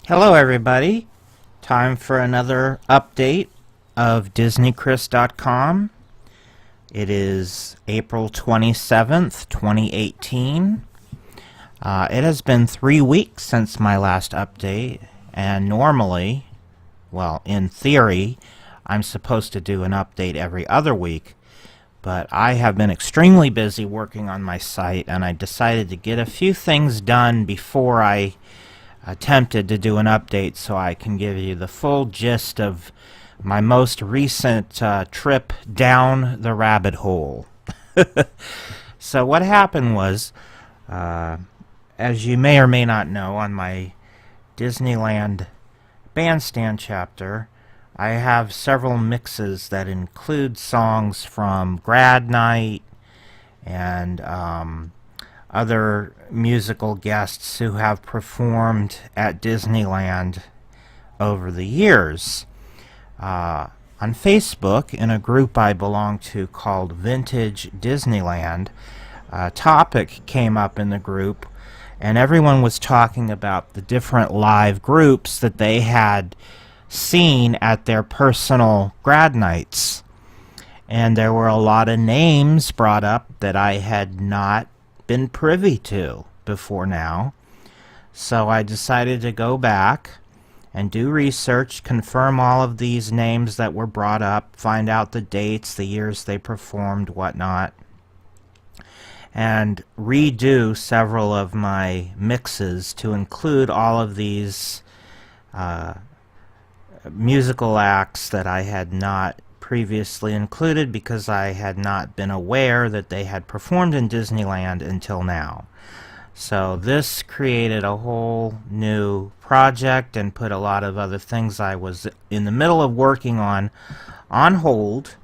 Hello everybody. Time for another update of DisneyChris.com. It is April 27th, 2018. It has been 3 weeks since my last update, and normally, well, in theory, I'm supposed to do an update every other week, but I have been extremely busy working on my site, and I decided to get a few things done before I attempted to do an update so I can give you the full gist of my most recent trip down the rabbit hole. So what happened was, as you may or may not know, on my Disneyland Bandstand chapter, I have several mixes that include songs from Grad Night and other musical guests who have performed at Disneyland over the years. On Facebook, in a group I belong to called Vintage Disneyland, a topic came up in the group, and everyone was talking about the different live groups that they had seen at their personal grad nights. And there were a lot of names brought up that I had not been privy to before now. So I decided to go back and do research, confirm all of these names that were brought up, find out the dates, the years they performed, whatnot, and redo several of my mixes to include all of these musical acts that I had not previously included because I had not been aware that they had performed in Disneyland until now. So this created a whole new project and put a lot of other things I was in the middle of working on hold,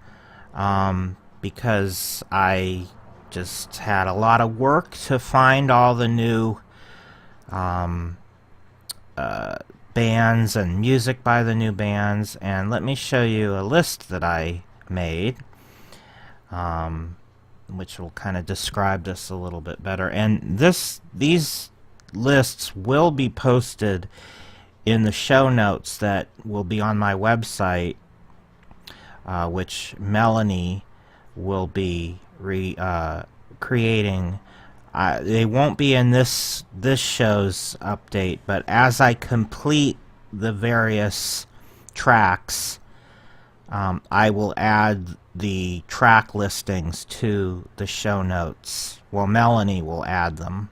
because I just had a lot of work to find all the new bands and music by the new bands. And let me show you a list that I made, which will kind of describe this a little bit better. And these lists will be posted in the show notes that will be on my website, which Melanie will be creating. They won't be in this show's update, but as I complete the various tracks, I will add the track listings to the show notes. Well, Melanie will add them.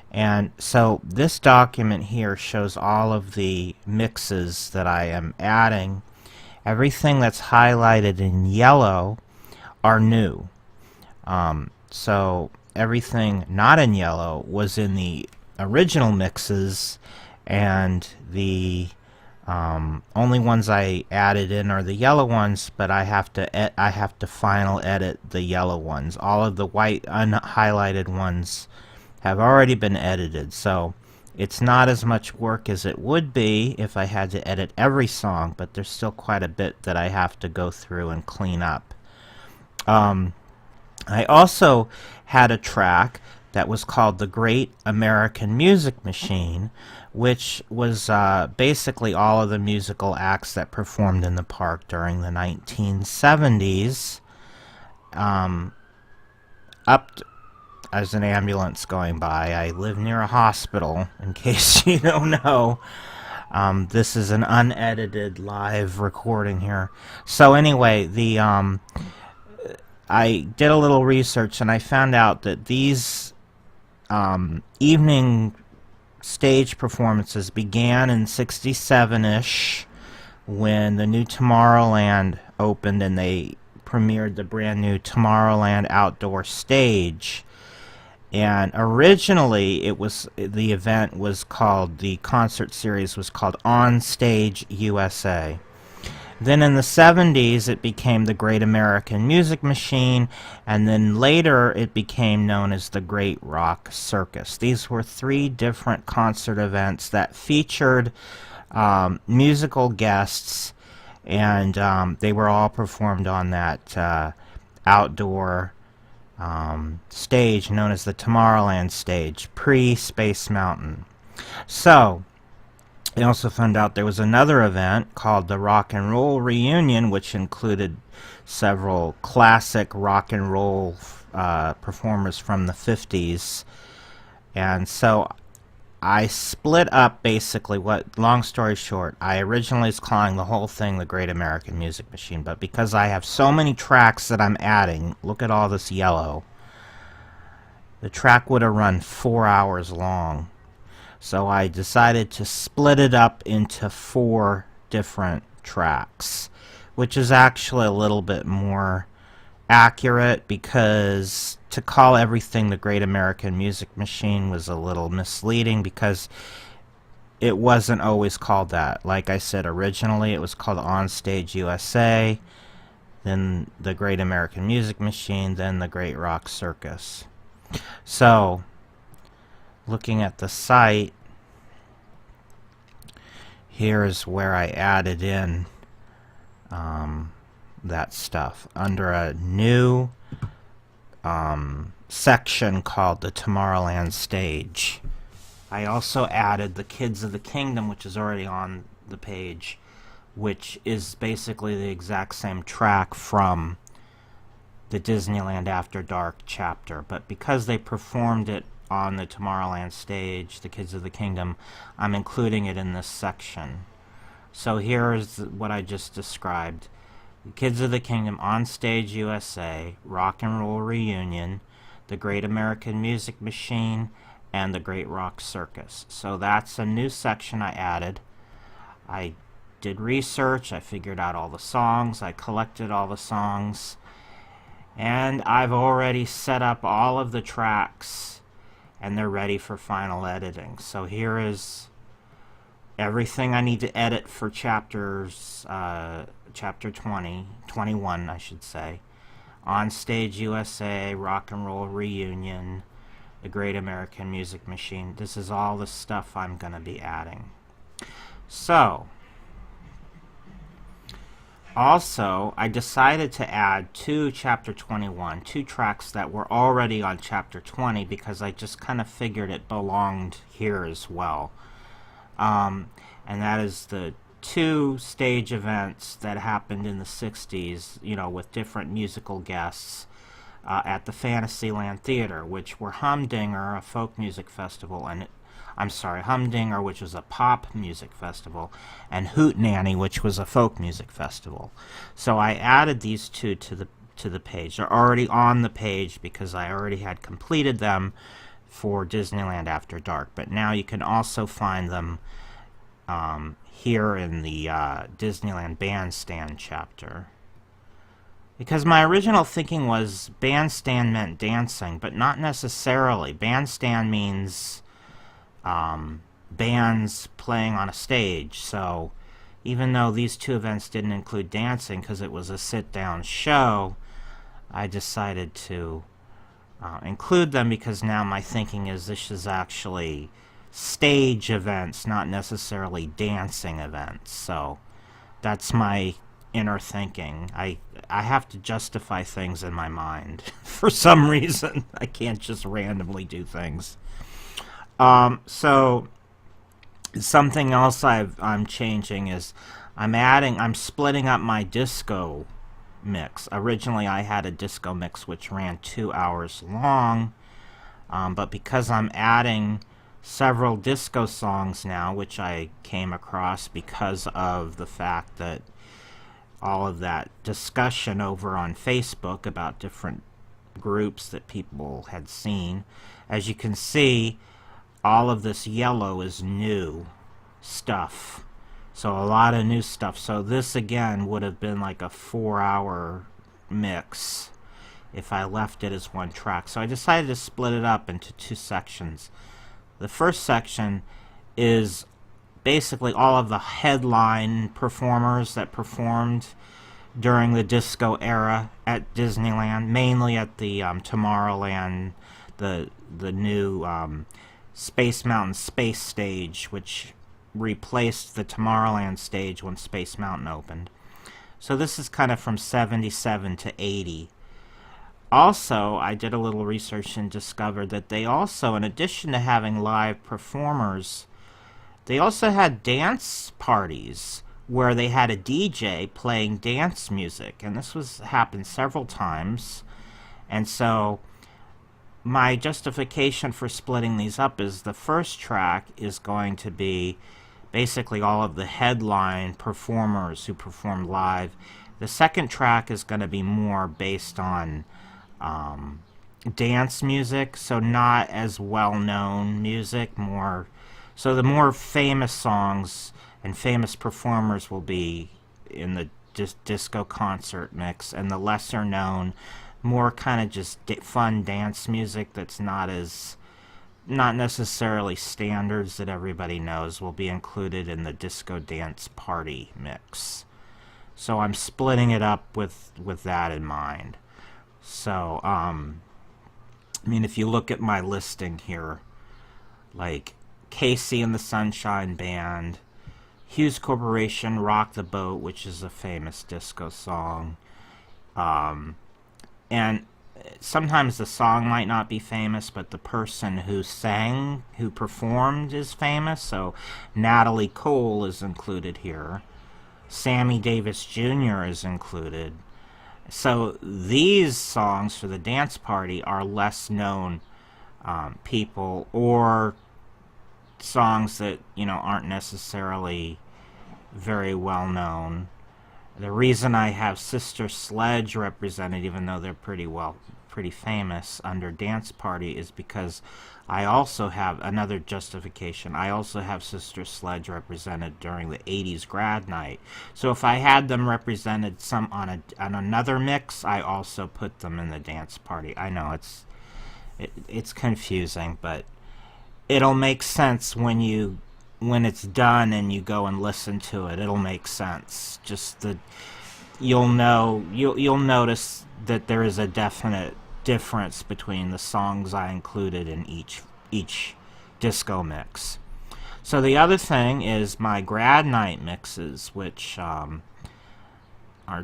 And so this document here shows all of the mixes that I am adding. Everything that's highlighted in yellow are new. So everything not in yellow was in the original mixes, and the only ones I added in are the yellow ones, but I have to final edit the yellow ones. All of the white unhighlighted ones have already been edited, so it's not as much work as it would be if I had to edit every song, but there's still quite a bit that I have to go through and clean up. I also had a track that was called The Great American Music Machine, which was basically all of the musical acts that performed in the park during the 1970s, as an ambulance going by. I live near a hospital, in case you don't know. This is an unedited live recording here. So anyway, I did a little research, and I found out that these evening stage performances began in '67-ish when the new Tomorrowland opened and they premiered the brand new Tomorrowland outdoor stage. And originally the concert series was called On Stage USA. Then in the 70s, it became the Great American Music Machine, and then later it became known as the Great Rock Circus. These were 3 different concert events that featured musical guests, and they were all performed on that outdoor stage known as the Tomorrowland stage, pre-Space Mountain. So, I also found out there was another event called the Rock and Roll Reunion, which included several classic rock and roll performers from the 50s. And so I split up basically long story short, I originally was calling the whole thing the Great American Music Machine, but because I have so many tracks that I'm adding, look at all this yellow, the track would have run 4 hours long. So I decided to split it up into 4 different tracks, which is actually a little bit more accurate, because to call everything the Great American Music Machine was a little misleading, because it wasn't always called that. Like I said, originally it was called On Stage USA, then the Great American Music Machine, then the Great Rock Circus. So, looking at the site, here is where I added in that stuff under a new section called the Tomorrowland Stage. I also added the Kids of the Kingdom, which is already on the page, which is basically the exact same track from the Disneyland After Dark chapter, but because they performed it on the Tomorrowland Stage, the Kids of the Kingdom, I'm including it in this section. So here is what I just described. The Kids of the Kingdom, On Stage USA, Rock and Roll Reunion, the Great American Music Machine, and the Great Rock Circus. So that's a new section I added. I did research, I figured out all the songs, I collected all the songs, and I've already set up all of the tracks, and they're ready for final editing. So here is everything I need to edit for chapter 21, I should say. On Stage USA, Rock and Roll Reunion, the Great American Music Machine. This is all the stuff I'm going to be adding. So, also, I decided to add to Chapter 21, 2 tracks that were already on Chapter 20, because I just kind of figured it belonged here as well. And that is the 2 stage events that happened in the 60s, you know, with different musical guests at the Fantasyland Theater, which were Humdinger, a folk music festival, and Humdinger, which was a pop music festival, and Hootenanny, which was a folk music festival. So I added these 2 to the page. They're already on the page because I already had completed them for Disneyland After Dark, but now you can also find them here in the Disneyland Bandstand chapter. Because my original thinking was bandstand meant dancing, but not necessarily. Bandstand means bands playing on a stage. So even though these 2 events didn't include dancing because it was a sit-down show, I decided to include them because now my thinking is this is actually stage events, not necessarily dancing events. So that's my inner thinking. I have to justify things in my mind for some reason. I can't just randomly do things. So something else I'm changing is I'm splitting up my disco mix. Originally I had a disco mix which ran 2 hours long, but because I'm adding several disco songs now, which I came across because of the fact that all of that discussion over on Facebook about different groups that people had seen. As you can see, all of this yellow is new stuff. So a lot of new stuff. So this again would have been like a 4-hour mix if I left it as one track. So I decided to split it up into 2 sections. The first section is basically all of the headline performers that performed during the disco era at Disneyland, mainly at the Tomorrowland, the new Space Mountain Space Stage, which replaced the Tomorrowland stage when Space Mountain opened. So this is kind of from 77 to 80. Also, I did a little research and discovered that they also, in addition to having live performers They also had dance parties where they had a DJ playing dance music, and this was happened several times. And so my justification for splitting these up is the first track is going to be basically all of the headline performers who performed live. The second track is going to be more based on dance music, so not as well-known music, more so the more famous songs and famous performers will be in the disco concert mix, and the lesser known, more kind of just fun dance music that's not necessarily standards that everybody knows will be included in the disco dance party mix. So I'm splitting it up with that in mind. So I mean, if you look at my listing here, like Casey and the Sunshine Band, Hughes Corporation, Rock the Boat, which is a famous disco song, and sometimes the song might not be famous, but the person who sang, who performed, is famous. So Natalie Cole is included here. Sammy Davis Jr. is included. So these songs for the dance party are less known people, or songs that, you know, aren't necessarily very well known. The reason I have Sister Sledge represented, even though they're pretty famous under dance party, is because I also have another justification. I also have Sister Sledge represented during the 80s grad night. So if I had them represented some on another mix, I also put them in the dance party. I know it's confusing, but it'll make sense when it's done and you go and listen to it. It'll make sense. Just you'll notice that there is a definite difference between the songs I included in each disco mix. So the other thing is my grad night mixes, which are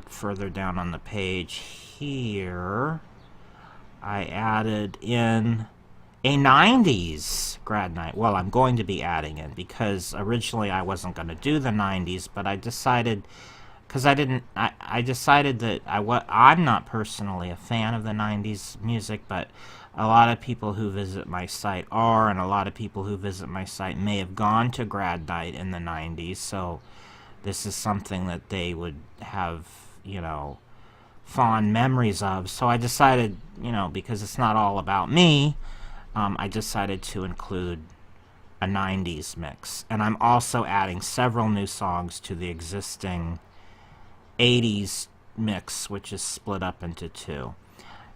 further down on the page here. I added in a 90s grad night. Well, I'm going to be adding in, because originally I wasn't going to do the 90s, but I decided, because I decided that I'm not personally a fan of the 90s music, but a lot of people who visit my site are, and a lot of people who visit my site may have gone to grad night in the 90s, so this is something that they would have, you know, fond memories of. So I decided, you know, because it's not all about me, I decided to include a 90s mix. And I'm also adding several new songs to the existing 80s mix, which is split up into two.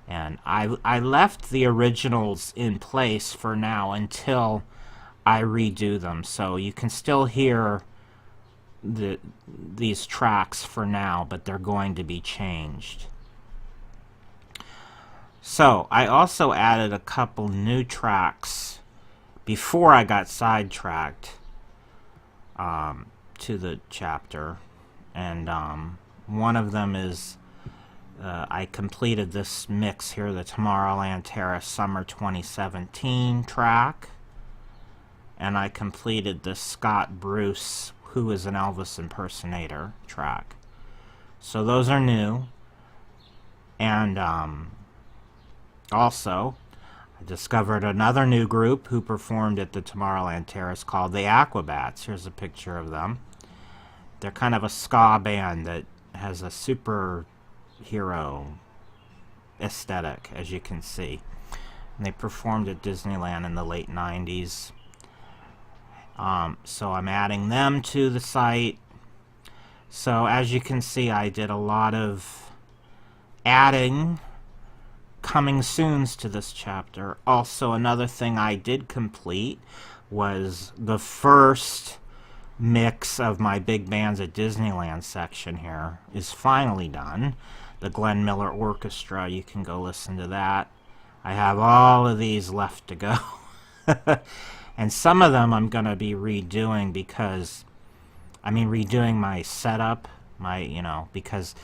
And I left the originals in place for now until I redo them. So you can still hear these tracks for now, but they're going to be changed. So I also added a couple new tracks before I got sidetracked to the chapter, and one of them is I completed this mix here, the Tomorrowland Terrace Summer 2017 track, and I completed the Scott Bruce, who is an Elvis impersonator, track. So those are new, and also I discovered another new group who performed at the Tomorrowland Terrace called the Aquabats. Here's a picture of them. They're kind of a ska band that has a superhero aesthetic, as you can see. And they performed at Disneyland in the late 90s. So I'm adding them to the site. So as you can see, I did a lot of adding coming soons to this chapter. Also, another thing I did complete was the first mix of my Big Bands at Disneyland section here is finally done. The Glenn Miller Orchestra, you can go listen to that. I have all of these left to go. And some of them I'm going to be redoing because, redoing my setup, because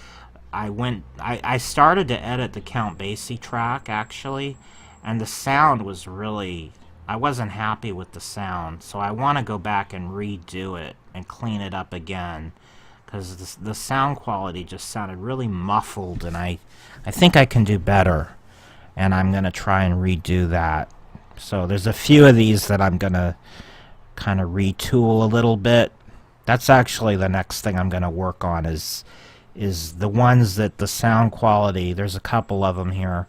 I started to edit the Count Basie track, actually, and the sound was really I wasn't happy with the sound, so I want to go back and redo it and clean it up again, because the sound quality just sounded really muffled, and I think I can do better, and I'm going to try and redo that. So there's a few of these that I'm going to kind of retool a little bit. That's actually the next thing I'm going to work on is the ones that the sound quality, there's a couple of them here,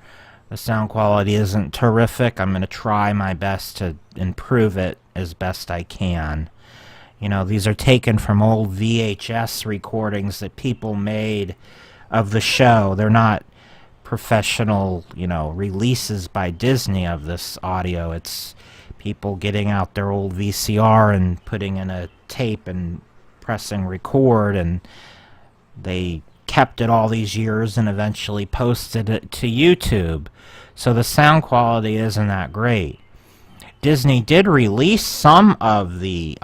the sound quality isn't terrific. I'm going to try my best to improve it as best I can. You know, these are taken from old VHS recordings that people made of the show. They're not professional, you know, releases by Disney of this audio. It's people getting out their old VCR and putting in a tape and pressing record, and they kept it all these years and eventually posted it to YouTube. So the sound quality isn't that great. Disney did release some of the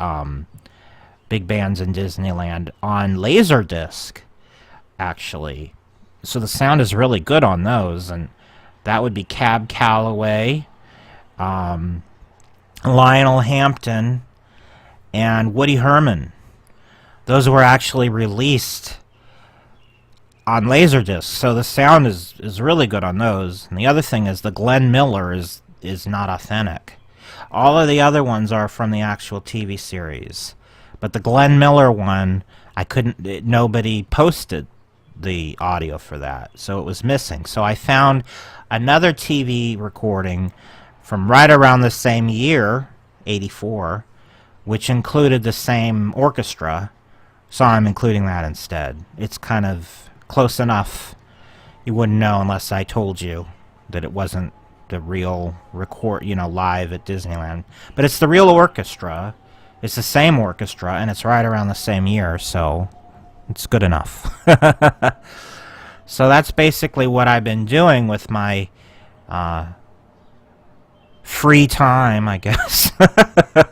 big bands in Disneyland on Laserdisc, actually. So the sound is really good on those, and that would be Cab Calloway, Lionel Hampton, and Woody Herman. Those were actually released on Laserdisc, so the sound is really good on those. And the other thing is the Glenn Miller is not authentic. All of the other ones are from the actual TV series, but the Glenn Miller one, nobody posted the audio for that, so it was missing. So I found another TV recording from right around the same year, 84, which included the same orchestra, so I'm including that instead. It's kind of close enough. You wouldn't know unless I told you that it wasn't the real record, you know, live at Disneyland. But it's the real orchestra. It's the same orchestra, and it's right around the same year, so it's good enough. So that's basically what I've been doing with my free time, I guess,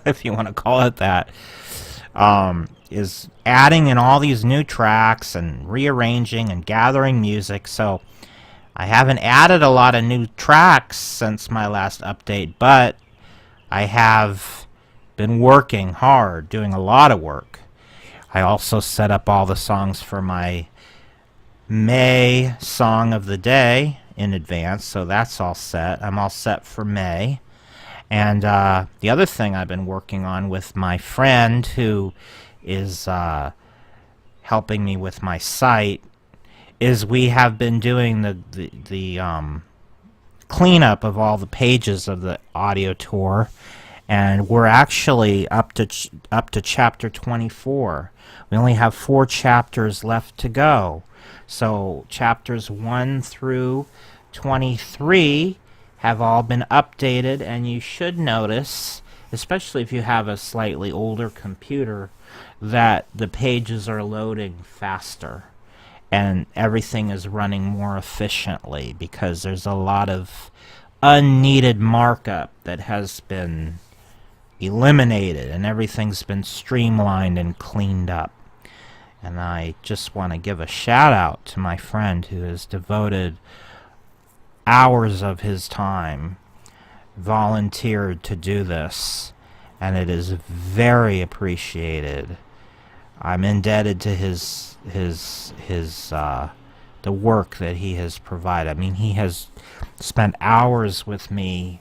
if you want to call it that, is adding in all these new tracks and rearranging and gathering music. So I haven't added a lot of new tracks since my last update, but I have been working hard, doing a lot of work. I also set up all the songs for my May Song of the Day in advance, so that's all set. I'm all set for May. And the other thing I've been working on with my friend who is helping me with my site is we have been doing the cleanup of all the pages of the audio tour, and we're actually up to chapter 24. We only have 4 chapters left to go. So chapters 1 through 23 have all been updated, and you should notice, especially if you have a slightly older computer, that the pages are loading faster and everything is running more efficiently, because there's a lot of unneeded markup that has been eliminated and everything's been streamlined and cleaned up. And I just want to give a shout out to my friend who has devoted hours of his time, volunteered to do this, and it is very appreciated. I'm indebted to the work that he has provided. I mean, he has spent hours with me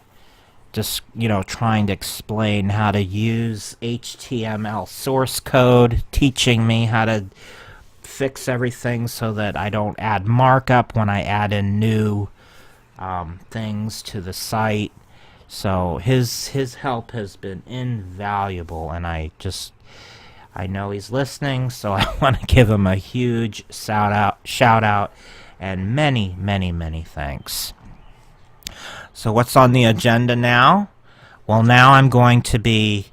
just, you know, trying to explain how to use HTML source code, teaching me how to fix everything so that I don't add markup when I add in new things to the site. So his help has been invaluable, and I know he's listening, so I want to give him a huge shout out, and many, many, many thanks. So what's on the agenda now? Well, now I'm going to be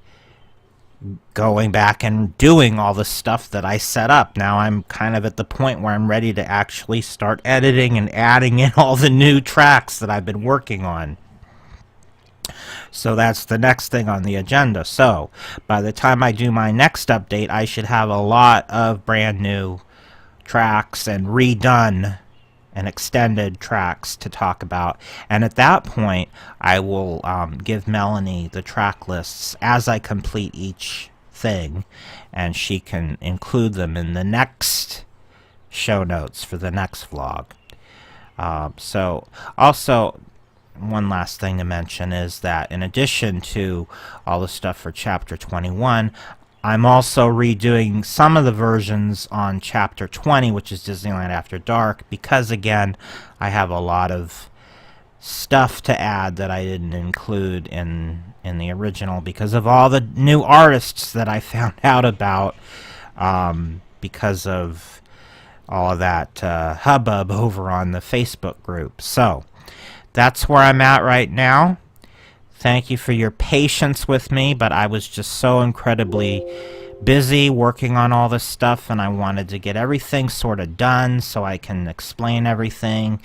going back and doing all the stuff that I set up. Now I'm kind of at the point where I'm ready to actually start editing and adding in all the new tracks that I've been working on. So that's the next thing on the agenda. So by the time I do my next update, I should have a lot of brand new tracks and redone and extended tracks to talk about. And at that point, I will give Melanie the track lists as I complete each thing, and she can include them in the next show notes for the next vlog. So also, one last thing to mention is that in addition to all the stuff for Chapter 21, I'm also redoing some of the versions on Chapter 20, which is Disneyland After Dark, because, again, I have a lot of stuff to add that I didn't include in the original because of all the new artists that I found out about because of all of that hubbub over on the Facebook group. So that's where I'm at right now. Thank you for your patience with me, but I was just so incredibly busy working on all this stuff, and I wanted to get everything sort of done so I can explain everything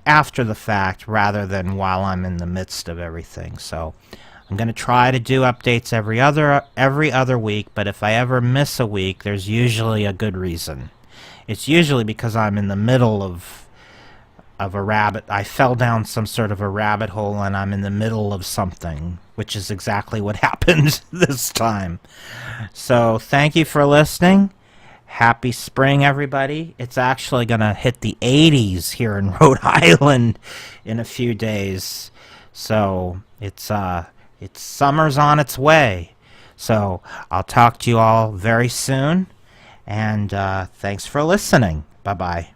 after the fact rather than while I'm in the midst of everything. So I'm going to try to do updates every other week, but if I ever miss a week, there's usually a good reason. It's usually because I'm in the middle of I fell down some sort of a rabbit hole and I'm in the middle of something, which is exactly what happened this time. So thank you for listening. Happy spring, everybody. It's actually going to hit the 80s here in Rhode Island in a few days. So it's summer's on its way. So I'll talk to you all very soon, and thanks for listening. Bye-bye.